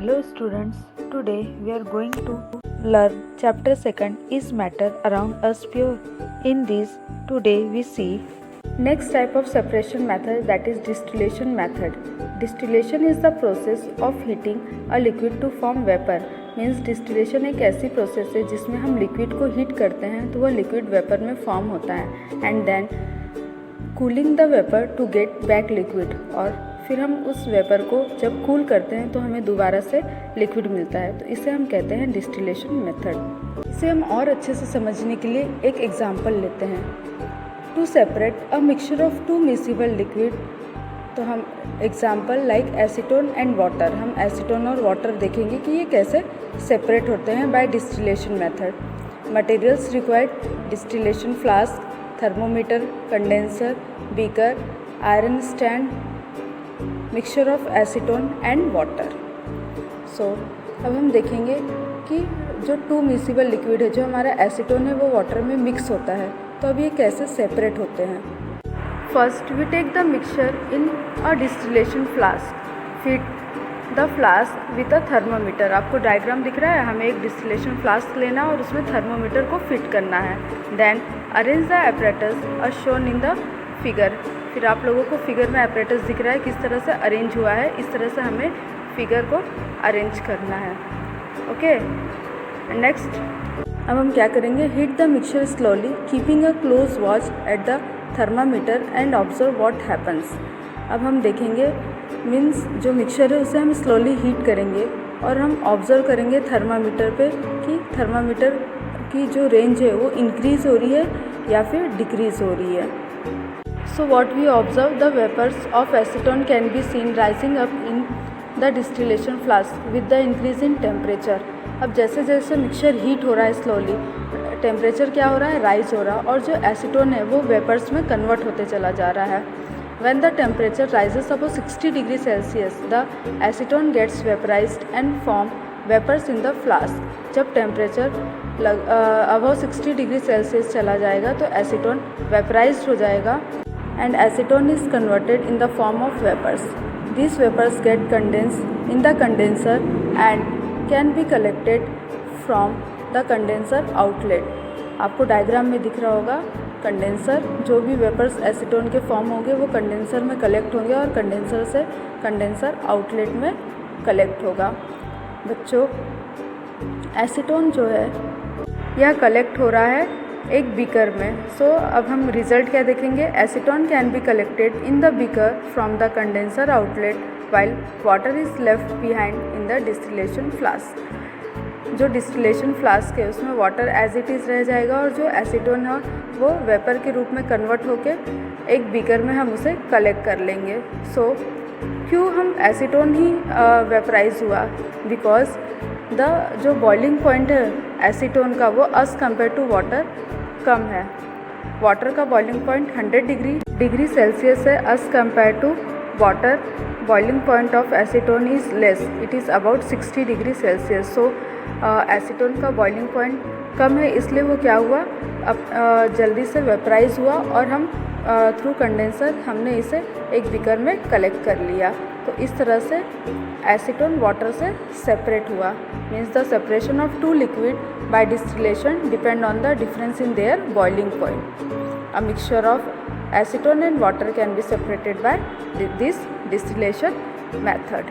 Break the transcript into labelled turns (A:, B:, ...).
A: Hello students, today we are going to learn chapter 2 is matter around us pure. In this, today we see next type of separation method, that is distillation method. Distillation is the process of heating a liquid to form vapor. Means distillation एक ऐसी process है जिसमें हम liquid को heat करते हैं तो वह लिक्विड वेपर में फॉर्म होता है and then cooling the vapour to get back liquid, और फिर हम उस वेपर को जब कूल करते हैं तो हमें दोबारा से लिक्विड मिलता है, तो इसे हम कहते हैं डिस्टिलेशन मेथड। इसे हम और अच्छे से समझने के लिए एक एग्जांपल लेते हैं। To separate a mixture of two miscible liquid, तो हम example like acetone and water, हम एसीटोन और वाटर देखेंगे कि ये कैसे सेपरेट होते हैं by distillation method. Materials required distillation flask, thermometer, condenser, beaker, iron stand, mixture of acetone and water. So अब हम देखेंगे कि जो टू मिसिबल लिक्विड है, जो हमारा एसीटोन है वो वाटर में मिक्स होता है, तो अब ये कैसे सेपरेट होते हैं। First we take the mixture in a distillation flask, fit the flask with a thermometer. आपको डायग्राम दिख रहा है, हमें एक डिस्टिलेशन फ्लास्क लेना और उसमें थर्मोमीटर को फिट करना है। Then arrange the apparatus a shown in the figure. फिर आप लोगों को फिगर में एपरेटस दिख रहा है किस तरह से अरेंज हुआ है, इस तरह से हमें फिगर को अरेंज करना है। ओके, नेक्स्ट अब हम क्या करेंगे, heat the mixture slowly keeping a close watch at the thermometer and observe what happens. अब हम देखेंगे मीन्स जो मिक्सचर है उसे हम स्लोली हीट करेंगे और हम ऑब्जर्व करेंगे थर्मामीटर पे कि थर्मामीटर की जो रेंज है वो इंक्रीज़ हो रही है या फिर डिक्रीज़ हो रही है। So what we observe, the vapours of acetone can be seen rising up in the distillation flask with the increase in temperature. अब जैसे जैसे मिक्सचर हीट हो रहा है स्लोली, टेम्परेचर क्या हो रहा है, राइज हो रहा है, और जो एसीटोन है वो वेपर्स में कन्वर्ट होते चला जा रहा है। When the temperature rises above 60 degrees Celsius, the acetone gets vaporized and form vapors in the flask. जब टेम्परेचर above 60 डिग्री सेल्सियस चला जाएगा तो एसीटोन वेपराइज्ड हो जाएगा and acetone is converted in the form of vapors. These vapors get condensed in the condenser and can be collected from the condenser outlet. आपको diagram में दिख रहा होगा कंडेंसर, जो भी वेपर्स एसीटोन के फॉर्म होंगे वो कंडेंसर में कलेक्ट होंगे और कंडेंसर से कंडेंसर आउटलेट में कलेक्ट होगा। बच्चों, एसीटोन जो है यह कलेक्ट हो रहा है एक बीकर में। सो अब हम रिजल्ट क्या देखेंगे, acetone can be collected in the beaker from the condenser outlet while water is left behind in the distillation flask. जो डिस्टिलेशन फ्लास्क है उसमें वाटर एज इट इज़ रह जाएगा और जो एसीटोन है वो वेपर के रूप में कन्वर्ट होके एक बीकर में हम उसे कलेक्ट कर लेंगे। सो क्यों हम एसीटोन ही वेपराइज हुआ, बिकॉज द जो बॉइलिंग पॉइंट है एसीटोन का वो एज़ कम्पेयर टू वाटर कम है। वाटर का बॉइलिंग पॉइंट 100 डिग्री सेल्सियस है as compare to water. Boiling point of acetone is less, it is about 60 degree Celsius. So acetone का boiling point कम है, इसलिए वो क्या हुआ, अब जल्दी से वेपराइज हुआ और हम थ्रू कंडेंसर हमने इसे एक बीकर में कलेक्ट कर लिया। तो इस तरह से एसीटोन वाटर से सेपरेट हुआ। Means the separation of two liquid by distillation depend on the difference in their boiling point. A mixture of acetone and water can be separated by this distillation method.